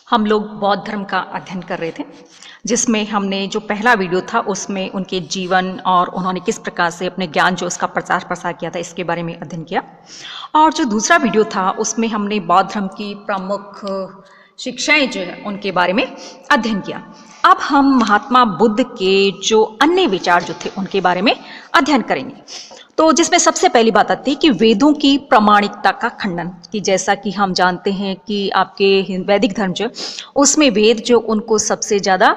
हम लोग बौद्ध धर्म का अध्ययन कर रहे थे, जिसमें हमने जो पहला वीडियो था उसमें उनके जीवन और उन्होंने किस प्रकार से अपने ज्ञान जो उसका प्रचार प्रसार किया था इसके बारे में अध्ययन किया। और जो दूसरा वीडियो था उसमें हमने बौद्ध धर्म की प्रमुख शिक्षाएं जो है उनके बारे में अध्ययन किया। अब हम महात्मा बुद्ध के जो अन्य विचार जो थे उनके बारे में अध्ययन करेंगे। तो जिसमें सबसे पहली बात आती है कि वेदों की प्रामाणिकता का खंडन, कि जैसा कि हम जानते हैं कि आपके वैदिक धर्म जो उसमें वेद जो उनको सबसे ज़्यादा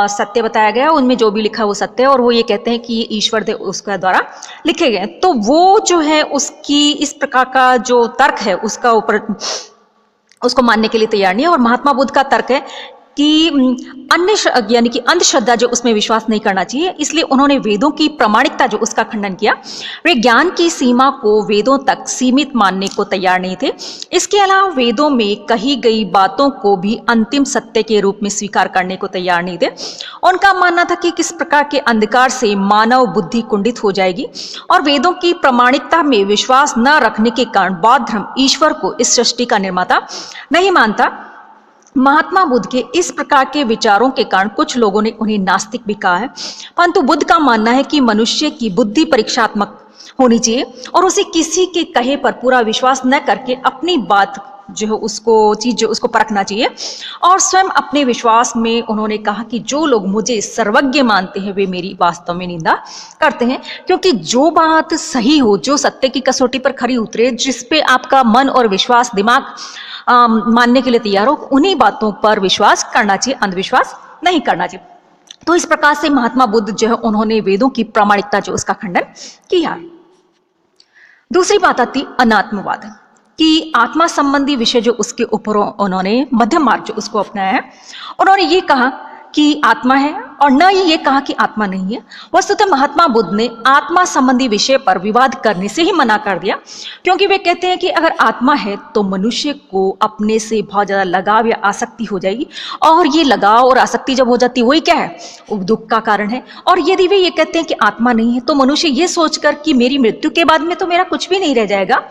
सत्य बताया गया, उनमें जो भी लिखा है वो सत्य है, और वो ये कहते हैं कि ये ईश्वर देव उसका द्वारा लिखे गए। तो वो जो है उसकी इस प्रकार का जो तर्क है उसका ऊपर उसको मानने के लिए तैयार नहीं है। और महात्मा बुद्ध का तर्क है कि अन्य यानी कि अंधश्रद्धा जो उसमें विश्वास नहीं करना चाहिए, इसलिए उन्होंने वेदों की प्रामाणिकता जो उसका खंडन किया। वे ज्ञान की सीमा को वेदों तक सीमित मानने को तैयार नहीं थे। इसके अलावा वेदों में कही गई बातों को भी अंतिम सत्य के रूप में स्वीकार करने को तैयार नहीं थे। उनका मानना था कि किस प्रकार के अंधकार से मानव बुद्धि कुंठित हो जाएगी, और वेदों की प्रामाणिकता में विश्वास न रखने के कारण बौद्ध धर्म ईश्वर को इस सृष्टि का निर्माता नहीं मानता। महात्मा बुद्ध के इस प्रकार के विचारों के कारण कुछ लोगों ने उन्हें नास्तिक भी कहा है, परंतु बुद्ध का मानना है कि मनुष्य की बुद्धि परीक्षात्मक होनी चाहिए और उसे किसी के कहे पर पूरा विश्वास न करके अपनी बात जो है उसको चीज जो उसको परखना चाहिए। और स्वयं अपने विश्वास में उन्होंने कहा कि जो लोग मुझे सर्वज्ञ मानते हैं वे मेरी वास्तव में निंदा करते हैं, क्योंकि जो बात सही हो, जो सत्य की कसौटी पर खरी उतरे, जिस पे आपका मन और विश्वास दिमाग मानने के लिए तैयार हो, उन्हीं बातों पर विश्वास करना चाहिए, अंधविश्वास नहीं करना चाहिए। तो इस प्रकार से महात्मा बुद्ध जो है उन्होंने वेदों की प्रामाणिकता जो उसका खंडन किया। दूसरी बात आती अनात्मवाद, कि आत्मा संबंधी विषय जो उसके ऊपर उन्होंने मध्यम मार्ग जो उसको अपनाया है। उन्होंने ये कहा कि आत्मा है और न ही ये कहा कि आत्मा नहीं है। वस्तुतः महात्मा बुद्ध ने आत्मा संबंधी विषय पर विवाद करने से ही मना कर दिया, क्योंकि वे कहते हैं कि अगर आत्मा है तो मनुष्य को अपने से बहुत ज़्यादा लगाव या आसक्ति हो जाएगी, और ये लगाव और आसक्ति जब हो जाती है वही क्या है, वो दुख का कारण है। और यदि वे ये कहते हैं कि आत्मा नहीं है तो मनुष्य ये सोचकर कि मेरी मृत्यु के बाद में तो मेरा कुछ भी नहीं रह जाएगा,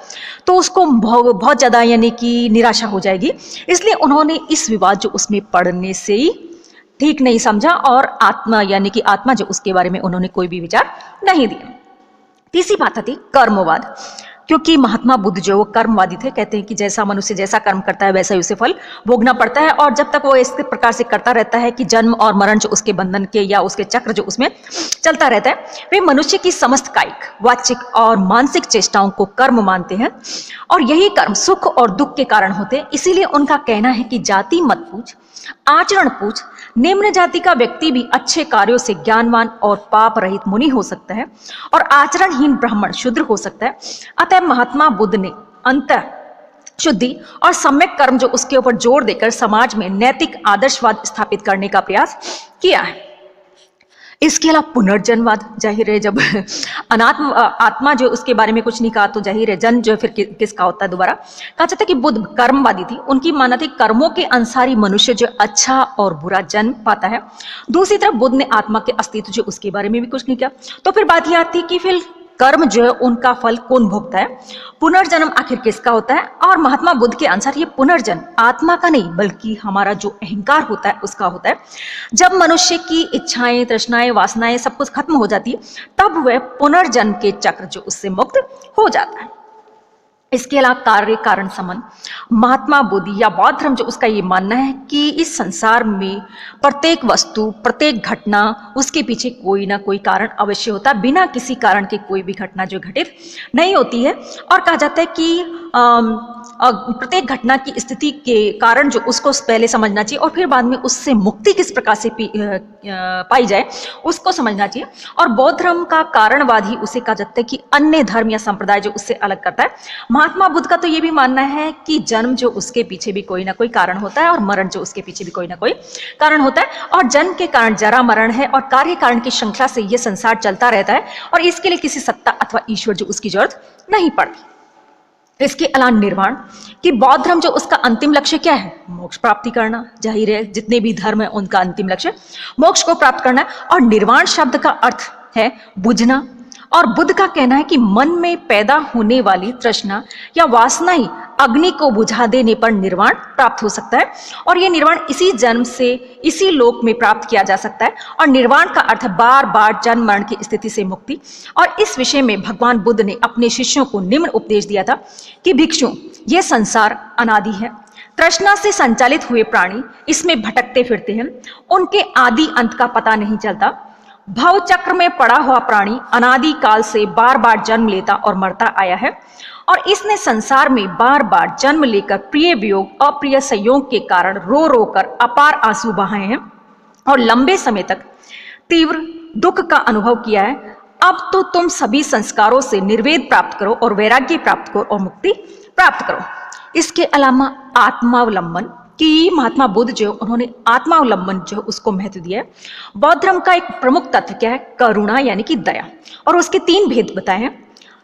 तो उसको बहुत ज़्यादा यानी कि निराशा हो जाएगी। इसलिए उन्होंने इस विवाद जो उसमें पढ़ने से ही ठीक नहीं समझा, और आत्मा यानी कि आत्मा जो उसके बारे में उन्होंने कोई भी विचार नहीं दिया। तीसरी बात आती कर्मवाद, क्योंकि महात्मा बुद्ध जो वो कर्मवादी थे। कहते हैं कि जैसा मनुष्य जैसा कर्म करता है वैसा ही उसे फल भोगना पड़ता है, और जब तक वो इस प्रकार से करता रहता है कि जन्म और मरण जो उसके बंधन के या उसके चक्र जो उसमें चलता रहता है, वे मनुष्य की समस्त कायिक, वाचिक और मानसिक चेष्टाओं को कर्म मानते हैं, और यही कर्म सुख और दुख के कारण होते हैं। इसीलिए उनका कहना है कि जाति मत पूछ, आचरण पूछ। निम्न जाति का व्यक्ति भी अच्छे कार्यों से ज्ञानवान और पाप रहित मुनि हो सकता है, और आचरणहीन ब्राह्मण शूद्र हो सकता है। अतः महात्मा बुद्ध ने अंतर शुद्धि और सम्यक कर्म जो उसके ऊपर जोर देकर समाज में नैतिक आदर्शवाद स्थापित करने का प्रयास किया है। इसके अलावा पुनर्जन्मवाद, जाहिर है जब आत्मा जो उसके बारे में कुछ नहीं कहा तो जाहिर है जन्म जो है फिर किसका होता है दोबारा। कहा जाता है कि बुद्ध कर्मवादी थी, उनकी मानना थी कर्मों के अनुसार ही मनुष्य जो अच्छा और बुरा जन्म पाता है। दूसरी तरफ बुद्ध ने आत्मा के अस्तित्व जो उसके बारे में भी कुछ नहीं किया। तो फिर बात यह आती है कि फिर कर्म जो है उनका फल कौन भोगता है, पुनर्जन्म आखिर किसका होता है। और महात्मा बुद्ध के अनुसार ये पुनर्जन्म आत्मा का नहीं बल्कि हमारा जो अहंकार होता है उसका होता है। जब मनुष्य की इच्छाएं, तृष्णाएं, वासनाएं सब कुछ खत्म हो जाती है तब वह पुनर्जन्म के चक्र जो उससे मुक्त हो जाता है। इसके अलावा कार्य कारण संबंध, महात्मा बुद्ध या बौद्ध धर्म जो उसका ये मानना है कि इस संसार में प्रत्येक वस्तु, प्रत्येक घटना, उसके पीछे कोई ना कोई कारण अवश्य होता है। बिना किसी कारण के कोई भी घटना जो घटित नहीं होती है। और कहा जाता है कि प्रत्येक घटना की स्थिति के कारण जो उसको पहले समझना चाहिए, और फिर बाद में उससे मुक्ति किस प्रकार से पाई जाए उसको समझना चाहिए। और बौद्ध धर्म का कारणवाद ही उसे कहा जाता है कि अन्य धर्म या संप्रदाय जो उससे अलग करता है। महात्मा बुद्ध का तो ये भी मानना है कि जन्म जो उसके पीछे भी कोई ना कोई कारण होता है, और मरण जो उसके पीछे भी कोई ना कोई कारण होता है, और जन्म के कारण जरा मरण है, और कार्य कारण की श्रृंखला से ये संसार चलता रहता है, और इसके लिए किसी सत्ता अथवा ईश्वर जो उसकी जरूरत नहीं पड़ती। इसके अलावा निर्वाण, कि बौद्ध धर्म जो उसका अंतिम लक्ष्य क्या है, मोक्ष प्राप्ति करना। जाहिर है जितने भी धर्म है उनका अंतिम लक्ष्य मोक्ष को प्राप्त करना है। और निर्वाण शब्द का अर्थ है बुझना, और बुद्ध का कहना है कि मन में पैदा होने वाली तृष्णा या वासना ही अग्नि को बुझा देने पर निर्वाण प्राप्त हो सकता है, और यह निर्वाण इसी जन्म से इसी लोक में प्राप्त किया जा सकता है। और निर्वाण का अर्थ बार बार जन्म मरण की स्थिति से मुक्ति। और इस विषय में भगवान बुद्ध ने अपने शिष्यों को निम्न उपदेश दिया था कि भिक्षु, यह संसार अनादि है। तृष्णा से संचालित हुए प्राणी इसमें भटकते फिरते हैं, उनके आदि अंत का पता नहीं चलता। भव चक्र में पड़ा हुआ प्राणी अनादि काल से बार बार जन्म लेता और मरता आया है, और इसने संसार में बार बार जन्म लेकर प्रिय वियोग अप्रिय संयोग के कारण रो रो कर अपार आंसू बहाए हैं और लंबे समय तक तीव्र दुख का अनुभव किया है। अब तो तुम सभी संस्कारों से निर्वेद प्राप्त करो और वैराग्य प्राप्त करो और मुक्ति प्राप्त करो। इसके अलावा आत्मावलंबन कि महात्मा बुद्ध जो उन्होंने आत्मावलंबन जो उसको महत्व दिया है। बौद्ध धर्म का एक प्रमुख तत्व क्या है? करुणा यानी कि दया, और उसके 3 भेद बताए हैं।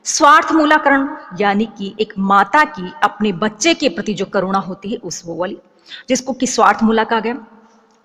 स्वार्थ मूलाकरण यानी कि एक माता की अपने बच्चे के प्रति जो करुणा होती है उस वो वाली, जिसको कि स्वार्थ मूला कहा गया।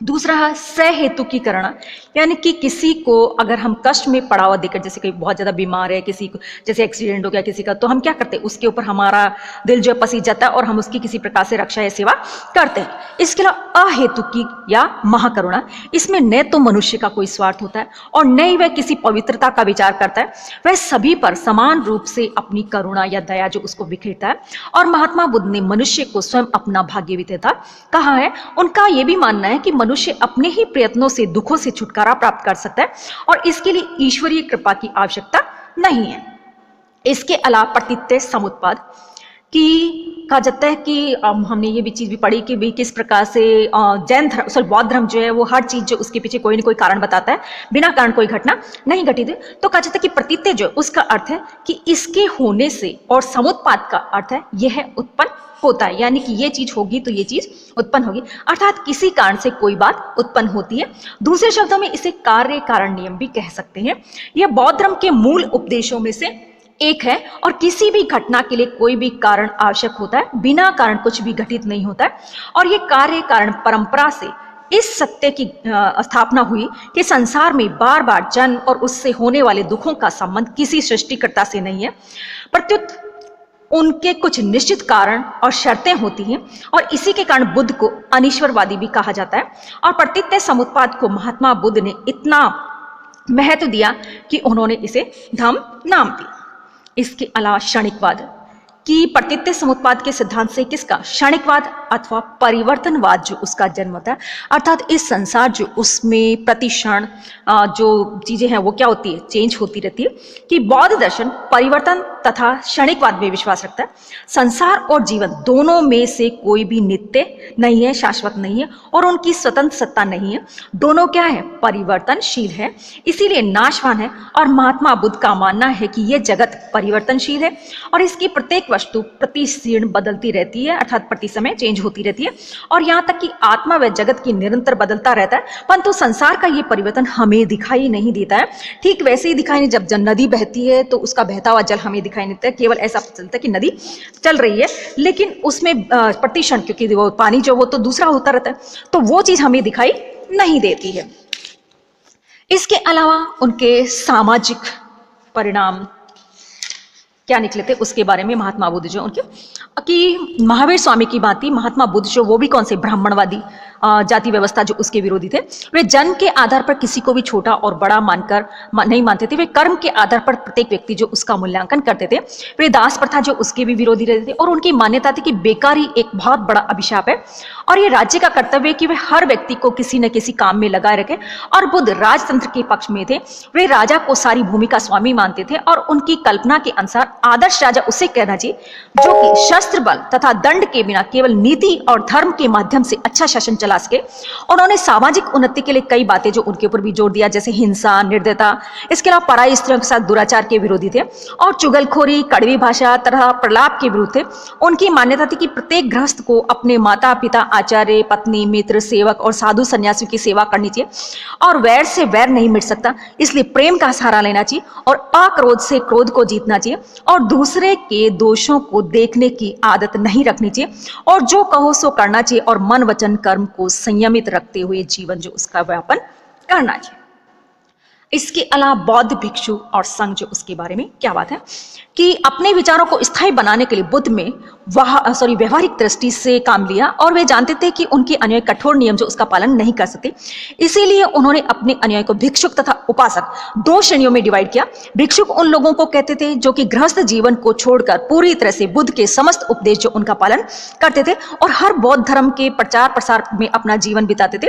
दूसरा है सहेतु की करुणा, यानी कि किसी को अगर हम कष्ट में पड़ा हुआ देखकर, जैसे कोई बहुत ज्यादा बीमार है, किसी को जैसे एक्सीडेंट हो गया किसी का, तो हम क्या करते हैं, उसके ऊपर हमारा दिल जो पसीज जाता है और हम उसकी किसी प्रकार से रक्षा या सेवा करते हैं। इसके अलावा अहेतु की या महाकरुणा, इसमें न तो मनुष्य का कोई स्वार्थ होता है और न ही वह किसी पवित्रता का विचार करता है, वह सभी पर समान रूप से अपनी करुणा या दया जो उसको बिखेरता है। और महात्मा बुद्ध ने मनुष्य को स्वयं अपना भाग्य विधाता कहा है। उनका यह भी मानना है कि मनुष्य अपने ही प्रयत्नों से दुखों से छुटकारा प्राप्त कर सकता है और इसके लिए ईश्वरीय कृपा की आवश्यकता नहीं है। इसके अलावा प्रतित्य समुत्पाद की कहा जाता है कि हमने ये भी चीज भी पढ़ी कि भी किस प्रकार से जैन धर्म बौद्ध धर्म जो है वो हर चीज जो उसके पीछे कोई ना कोई कारण बताता है, बिना कारण कोई घटना नहीं घटित है। तो कहा जाता है कि प्रतित्य जो उसका अर्थ है कि इसके होने से, और समुत्पाद का अर्थ है यह उत्पन्न होता है, यानी कि ये चीज होगी तो ये चीज उत्पन्न होगी, अर्थात किसी कारण से कोई बात उत्पन्न होती है। दूसरे शब्दों में इसे कार्य कारण नियम भी कह सकते हैं। यह बौद्ध धर्म के मूल उपदेशों में से एक है, और किसी भी घटना के लिए कोई भी कारण आवश्यक होता है, बिना कारण कुछ भी घटित नहीं होता है। और ये कार्य कारण परंपरा से इस सत्य की स्थापना हुई कि संसार में बार बार जन्म और उससे होने वाले दुखों का संबंध किसी सृष्टिकर्ता से नहीं है, प्रत्युत उनके कुछ निश्चित कारण और शर्तें होती हैं, और इसी के कारण बुद्ध को अनीश्वरवादी भी कहा जाता है। और प्रतित्य समुत्पाद को महात्मा बुद्ध ने इतना महत्व दिया कि उन्होंने इसे धम्म नाम दिया। इसके अलावा क्षणिकवाद कि प्रतित्य समुत्पाद के सिद्धांत से किसका, क्षणिकवाद अथवा परिवर्तनवाद जो उसका जन्म होता है, अर्थात इस संसार जो उसमें प्रति क्षण जो चीजें हैं वो क्या होती है, चेंज होती रहती है। कि बौद्ध दर्शन परिवर्तन तथा क्षणिकवाद में विश्वास रखता है। संसार और जीवन दोनों में से कोई भी नित्य नहीं है, शाश्वत नहीं है, और उनकी स्वतंत्र सत्ता नहीं है। दोनों क्या है, परिवर्तनशील है, इसीलिए नाशवान है। और महात्मा बुद्ध का मानना है कि यह जगत परिवर्तनशील है और इसकी प्रत्येक वस्तु प्रतिक्षण बदलती रहती है, अर्थात प्रति समय चेंज होती रहती है, और यहाँ तक कि आत्मा व जगत की निरंतर बदलता रहता है, परंतु संसार का ये परिवर्तन हमें दिखाई नहीं देता है। ठीक वैसे ही दिखाई नहीं, जब नदी बहती है तो उसका बहता हुआ जल हमें दिखाई नहीं देता है, केवल ऐसा चलता है कि नदी चल रही है, लेकिन उसमें प्रतिक्षण, क्योंकि वो पानी जो वो तो दूसरा होता रहता है, तो वो चीज हमें दिखाई नहीं देती है। इसके अलावा उनके सामाजिक परिणाम क्या निकले थे उसके बारे में महात्मा बुद्ध जो उनके कि महावीर स्वामी की बात थी। महात्मा बुद्ध जो वो भी कौन से ब्राह्मणवादी जाति व्यवस्था जो उसके विरोधी थे, वे जन्म के आधार पर किसी को भी छोटा और बड़ा मानकर नहीं मानते थे। वे कर्म के आधार पर प्रत्येक व्यक्ति जो उसका मूल्यांकन करते थे। वे दास प्रथा जो उसके भी विरोधी रहते थे, और उनकी मान्यता थी कि बेकारी एक बहुत बड़ा अभिशाप है और ये राज्य का कर्तव्य है कि वे हर व्यक्ति को किसी न किसी काम में लगाए रखे। और बुद्ध राजतंत्र के पक्ष में थे। वे राजा को सारी भूमि का स्वामी मानते थे, और उनकी कल्पना के अनुसार आदर्श राजा उसे कहना चाहिए जो कि शस्त्र बल तथा दंड के बिना केवल नीति और धर्म के माध्यम से अच्छा शासन चला सके। उन्होंने सामाजिक उन्नति के लिए कई बातें जो उनके ऊपर भी जोर दिया, जैसे हिंसा, निर्दयता, इसके अलावा पराई स्त्रियों के साथ दुराचार के विरोधी थे, और चुगलखोरी, कड़वी भाषा तथा प्रलाप के विरुद्ध थे। उनकी मान्यता थी कि प्रत्येक गृहस्थ को अपने माता पिता, आचार्य, पत्नी, मित्र, सेवक और साधु सन्यासियों की सेवा करनी चाहिए, और वैर से वैर नहीं मिट सकता, इसलिए प्रेम का सहारा लेना चाहिए, और अक्रोध से क्रोध को जीतना चाहिए, और दूसरे के दोषों को देखने की आदत नहीं रखनी चाहिए, और जो कहो सो करना चाहिए, और मन वचन कर्म को संयमित रखते हुए जीवन जो उसका व्यापन करना चाहिए। इसके अलावा बौद्ध भिक्षु और संघ जो उसके बारे में क्या बात है कि अपने विचारों को स्थायी बनाने के लिए बुद्ध में व्यवहारिक दृष्टि से काम लिया और वे जानते थे कि उनके अनुयायी कठोर नियम जो उसका पालन नहीं कर सकते, इसीलिए उन्होंने अपने अनुयायी को भिक्षुक तथा उपासक दो श्रेणियों में डिवाइड किया। भिक्षुक उन लोगों को कहते थे जो कि गृहस्थ जीवन को छोड़कर पूरी तरह से बुद्ध के समस्त उपदेश जो उनका पालन करते थे और हर बौद्ध धर्म के प्रचार प्रसार में अपना जीवन बिताते थे।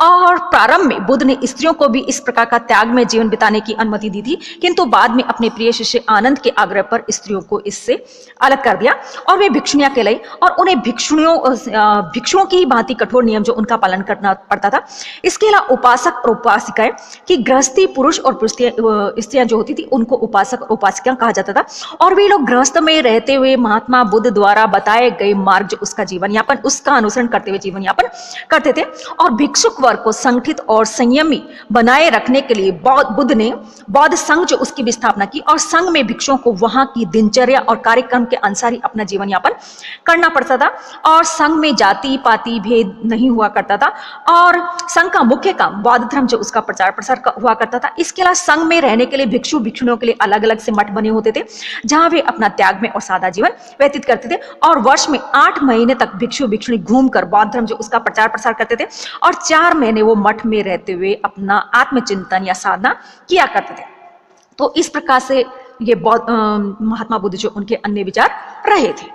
और प्रारंभ में बुद्ध ने स्त्रियों को भी इस प्रकार का त्याग में जीवन बिताने की अनुमति दी थी, किंतु बाद में अपने प्रिय शिष्य आनंद के आग्रह पर स्त्रियों को इससे अलग कर दिया और वे भिक्षुणियां कहलाई और उन्हें भिक्षुओं की भांति कठोर नियम जो उनका पालन करना पड़ता था। इसके अलावा उपासक और उपासिकाएं कि गृहस्थी पुरुष और स्त्रियां जो होती थी उनको उपासक और उपासिका कहा जाता था और वे लोग गृहस्थ में रहते हुए महात्मा बुद्ध द्वारा बताए गए मार्ग जो उसका जीवन यापन उसका अनुसरण करते हुए जीवन यापन करते थे। और भिक्षुक वर्ग को संगठित और संयमी बनाए रखने के लिए बुद्ध ने बौद्ध संघ जो उसकी भी स्थापना की और संघ में भिक्षुओं को वहां की दिनचर्या और कार्यक्रम के अनुसार ही अपना जीवन यापन करना पड़ता था और संघ में जाति पाति भेद नहीं हुआ करता था और संघ का मुख्य काम बौद्ध धर्म जो उसका प्रचार प्रसार हुआ करता था। इसके अलावा संघ में रहने के लिए भिक्षु भिक्षुणियों के लिए अलग अलग से मठ बने होते थे जहां वे अपना त्याग में और सादा जीवन व्यतीत करते थे और वर्ष में 8 महीने तक भिक्षु भिक्षुणी घूमकर बौद्ध धर्म जो उसका प्रचार प्रसार करते थे और 4 महीने वो मठ में रहते हुए अपना आत्मचिंतन या साधना किया करते थे। तो इस प्रकार से ये महात्मा बुद्ध जो उनके अन्य विचार रहे थे।